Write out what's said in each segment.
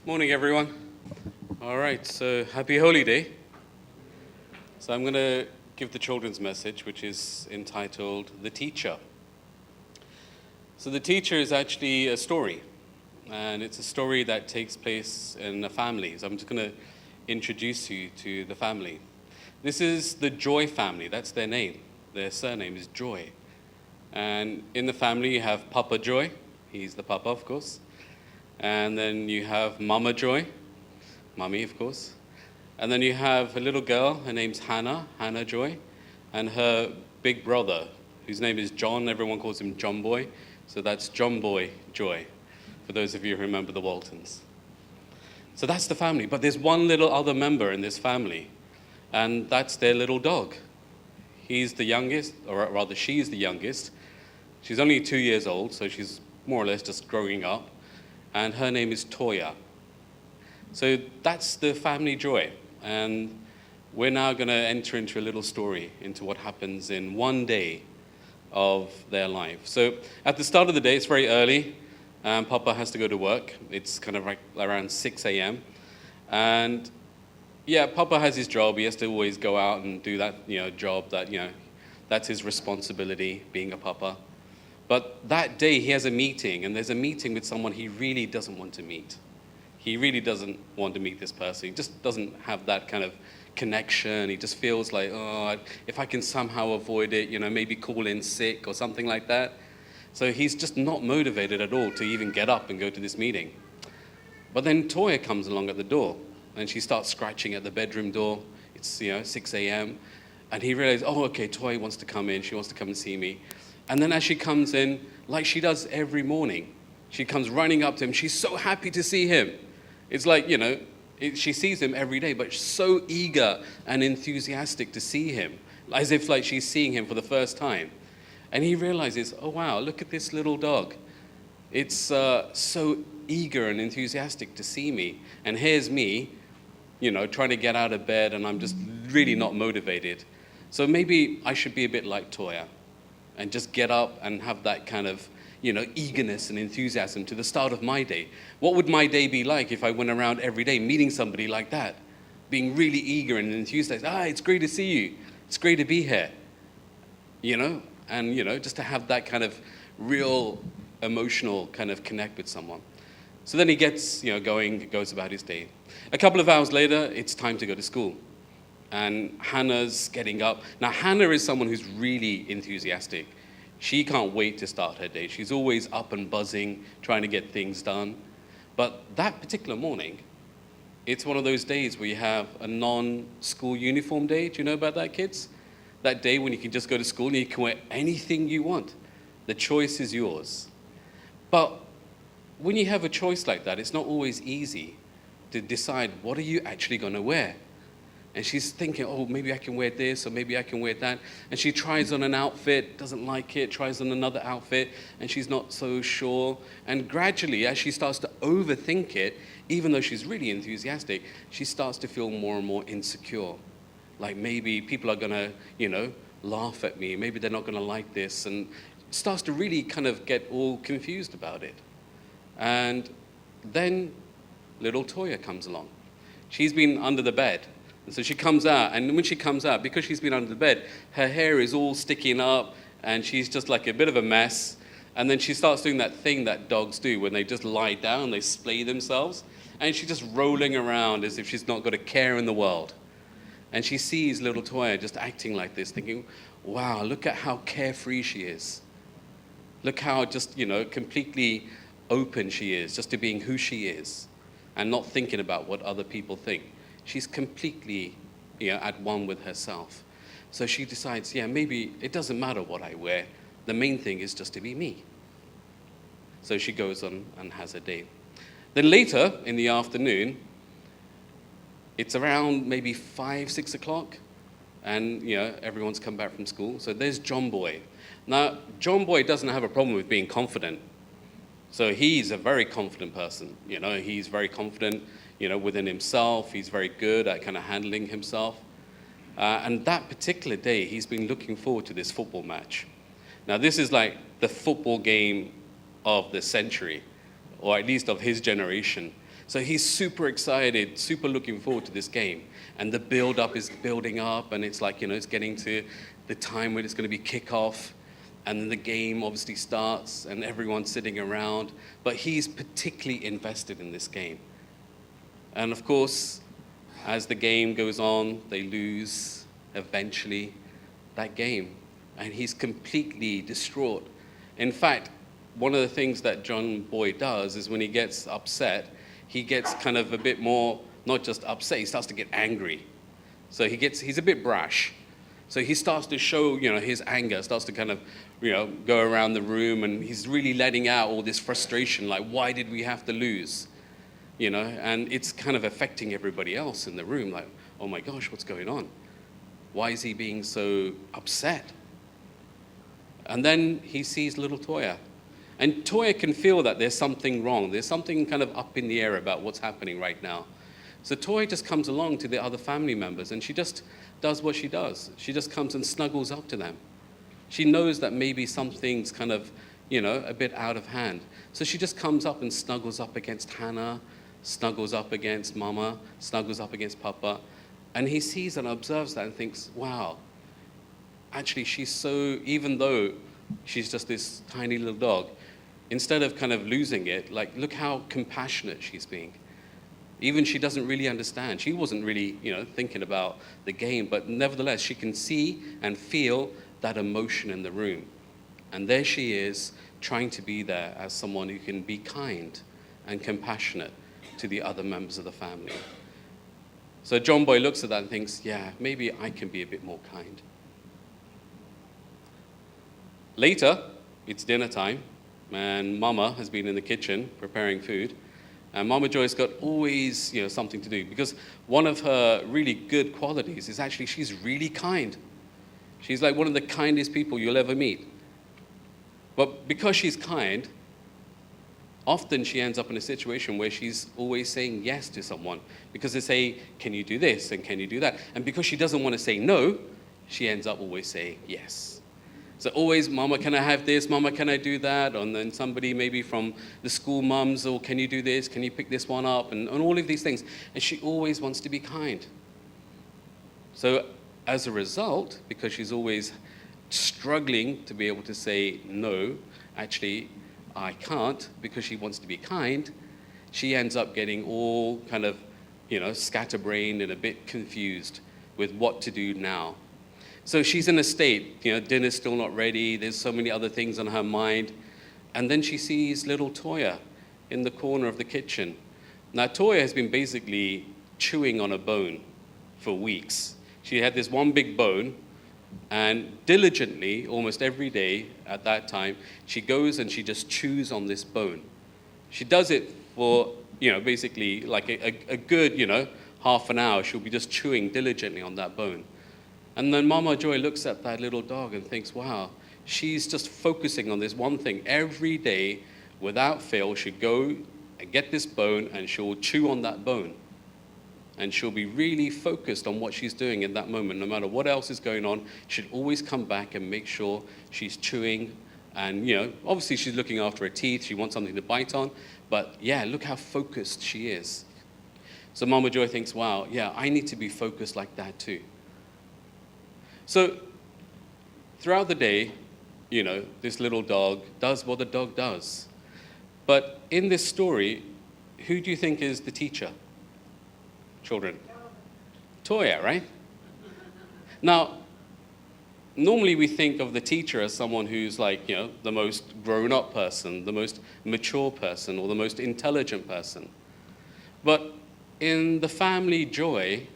Morning, everyone. All right, so happy Holy Day. So I'm going to give the children's message, which is entitled The Teacher. So the teacher is actually a story, and it's a story that takes place in a family. So I'm just going to introduce you to the family. This is the Joy family. That's their name. Their surname is Joy. And in the family, you have Papa Joy. He's the papa, of course. And then you have Mama Joy, Mummy, of course. And then you have a little girl, her name's Hannah, Hannah Joy, and her big brother, whose name is John. Everyone calls him John Boy. So that's John Boy Joy, for those of you who remember the Waltons. So that's the family. But there's one little other member in this family, and that's their little dog. He's the youngest, or rather she's the youngest. She's only 2 years old, so she's more or less just growing up. And her name is Toya. So that's the family Joy. And we're now going to enter into a little story into what happens in one day of their life. So at the start of the day, it's very early. Papa has to go to work. It's kind of like around 6 a.m. And yeah, Papa has his job. He has to always go out and do that, job that, that's his responsibility, being a papa. But that day he has a meeting, and there's a meeting with someone he really doesn't want to meet. He really doesn't want to meet this person. He just doesn't have that kind of connection. He just feels like, if I can somehow avoid it, maybe call in sick or something like that. So he's just not motivated at all to even get up and go to this meeting. But then Toya comes along at the door, and she starts scratching at the bedroom door. It's 6 a.m. And he realizes, okay, Toya wants to come in. She wants to come and see me. And then as she comes in, like she does every morning, she comes running up to him. She's so happy to see him. It's like, she sees him every day, but she's so eager and enthusiastic to see him, as if like she's seeing him for the first time. And he realizes, oh, wow, look at this little dog. It's so eager and enthusiastic to see me. And here's me, trying to get out of bed, and I'm just really not motivated. So maybe I should be a bit like Toya and just get up and have that kind of, eagerness and enthusiasm to the start of my day. What would my day be like if I went around every day meeting somebody like that, being really eager and enthusiastic? It's great to see you. It's great to be here. And, just to have that kind of real emotional kind of connect with someone. So then he gets, going, goes about his day. A couple of hours later, it's time to go to school. And Hannah's getting up. Now, Hannah is someone who's really enthusiastic. She can't wait to start her day. She's always up and buzzing, trying to get things done. But that particular morning, it's one of those days where you have a non-school uniform day. Do you know about that, kids? That day when you can just go to school and you can wear anything you want. The choice is yours. But when you have a choice like that, it's not always easy to decide what are you actually going to wear. And she's thinking, maybe I can wear this, or maybe I can wear that. And she tries on an outfit, doesn't like it, tries on another outfit, and she's not so sure. And gradually, as she starts to overthink it, even though she's really enthusiastic, she starts to feel more and more insecure. Like maybe people are going to, laugh at me. Maybe they're not going to like this. And starts to really kind of get all confused about it. And then little Toya comes along. She's been under the bed. And so she comes out, and when she comes out, because she's been under the bed, her hair is all sticking up, and she's just like a bit of a mess. And then she starts doing that thing that dogs do when they just lie down, they splay themselves, and she's just rolling around as if she's not got a care in the world. And she sees little Toya just acting like this, thinking, wow, look at how carefree she is. Look how just, completely open she is, just to being who she is, and not thinking about what other people think. She's completely, at one with herself. So she decides, maybe it doesn't matter what I wear. The main thing is just to be me. So she goes on and has her day. Then later in the afternoon, it's around maybe 5, 6 o'clock, and everyone's come back from school. So there's John Boy. Now, John Boy doesn't have a problem with being confident. So he's a very confident person. He's very confident, within himself. He's very good at kind of handling himself. And that particular day, he's been looking forward to this football match. Now, this is like the football game of the century, or at least of his generation. So he's super excited, super looking forward to this game. And the build-up is building up, and it's like, it's getting to the time when it's going to be kickoff. And then the game obviously starts, and everyone's sitting around. But he's particularly invested in this game. And of course, as the game goes on, they lose eventually that game. And he's completely distraught. In fact, one of the things that John Boy does is when he gets upset, he gets kind of a bit more, not just upset, he starts to get angry. So he's a bit brash. So he starts to show, his anger, starts to kind of, go around the room, and he's really letting out all this frustration, like, why did we have to lose? And it's kind of affecting everybody else in the room, like, oh my gosh, what's going on? Why is he being so upset? And then he sees little Toya. And Toya can feel that there's something wrong. There's something kind of up in the air about what's happening right now. So Toya just comes along to the other family members, and she just does what she does. She just comes and snuggles up to them. She knows that maybe something's kind of, a bit out of hand. So she just comes up and snuggles up against Hannah, snuggles up against Mama, snuggles up against Papa. And he sees and observes that and thinks, wow, actually she's so, even though she's just this tiny little dog, instead of kind of losing it, like, look how compassionate she's being. Even she doesn't really understand. She wasn't really, thinking about the game, but nevertheless, she can see and feel that emotion in the room. And there she is, trying to be there as someone who can be kind and compassionate to the other members of the family. So John Boy looks at that and thinks, yeah, maybe I can be a bit more kind. Later, it's dinner time, and Mama has been in the kitchen preparing food. And Mama Joy's got always, something to do, because one of her really good qualities is actually she's really kind. She's like one of the kindest people you'll ever meet. But because she's kind, often she ends up in a situation where she's always saying yes to someone, because they say, can you do this and can you do that? And because she doesn't want to say no, she ends up always saying yes. So always, Mama, can I have this? Mama, can I do that? And then somebody maybe from the school mums, or can you do this? Can you pick this one up? And all of these things. And she always wants to be kind. So as a result, because she's always struggling to be able to say no, actually, I can't, because she wants to be kind, she ends up getting all kind of, scatterbrained and a bit confused with what to do now. So she's in a state, dinner's still not ready, there's so many other things on her mind. And then she sees little Toya in the corner of the kitchen. Now, Toya has been basically chewing on a bone for weeks. She had this one big bone, and diligently, almost every day at that time, she goes and she just chews on this bone. She does it for, basically like a good, half an hour. She'll be just chewing diligently on that bone. And then Mama Joy looks at that little dog and thinks, wow, she's just focusing on this one thing. Every day, without fail, she'll go and get this bone, and she'll chew on that bone. And she'll be really focused on what she's doing in that moment. No matter what else is going on, she'll always come back and make sure she's chewing. And, obviously she's looking after her teeth. She wants something to bite on. But, yeah, look how focused she is. So Mama Joy thinks, wow, yeah, I need to be focused like that too. So throughout the day, this little dog does what the dog does. But in this story, who do you think is the teacher? Children. Toya, right? Now, normally we think of the teacher as someone who's like, the most grown-up person, the most mature person, or the most intelligent person. But in the family Joy,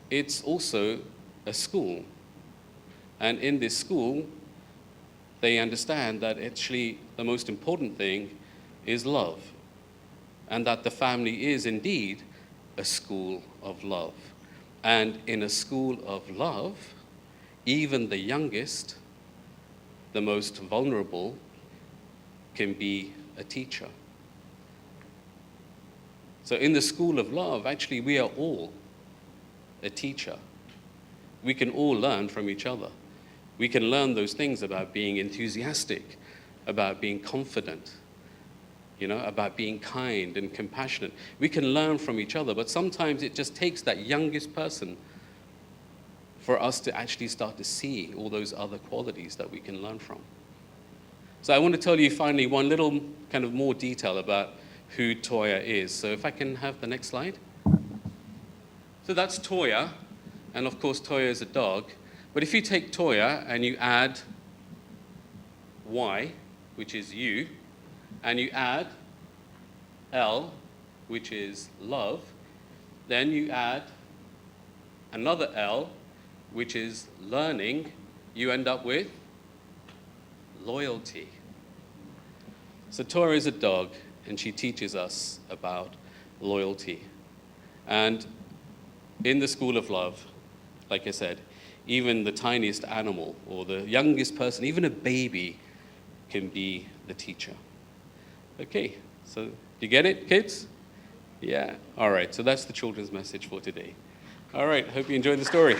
it's also a school. And in this school, they understand that actually the most important thing is love. And that the family is indeed a school of love. And in a school of love, even the youngest, the most vulnerable, can be a teacher. So in the school of love, actually, we are all a teacher. We can all learn from each other. We can learn those things about being enthusiastic, about being confident, about being kind and compassionate. We can learn from each other, but sometimes it just takes that youngest person for us to actually start to see all those other qualities that we can learn from. So I want to tell you finally one little kind of more detail about who Toya is. So if I can have the next slide. So that's Toya, and of course Toya is a dog. But if you take Toya and you add Y, which is you, and you add L, which is love, then you add another L, which is learning, you end up with loyalty. So Toya is a dog, and she teaches us about loyalty. And in the school of love, like I said, even the tiniest animal or the youngest person, even a baby, can be the teacher. Okay, so you get it, kids? Yeah, all right, so that's the children's message for today. All right, hope you enjoyed the story.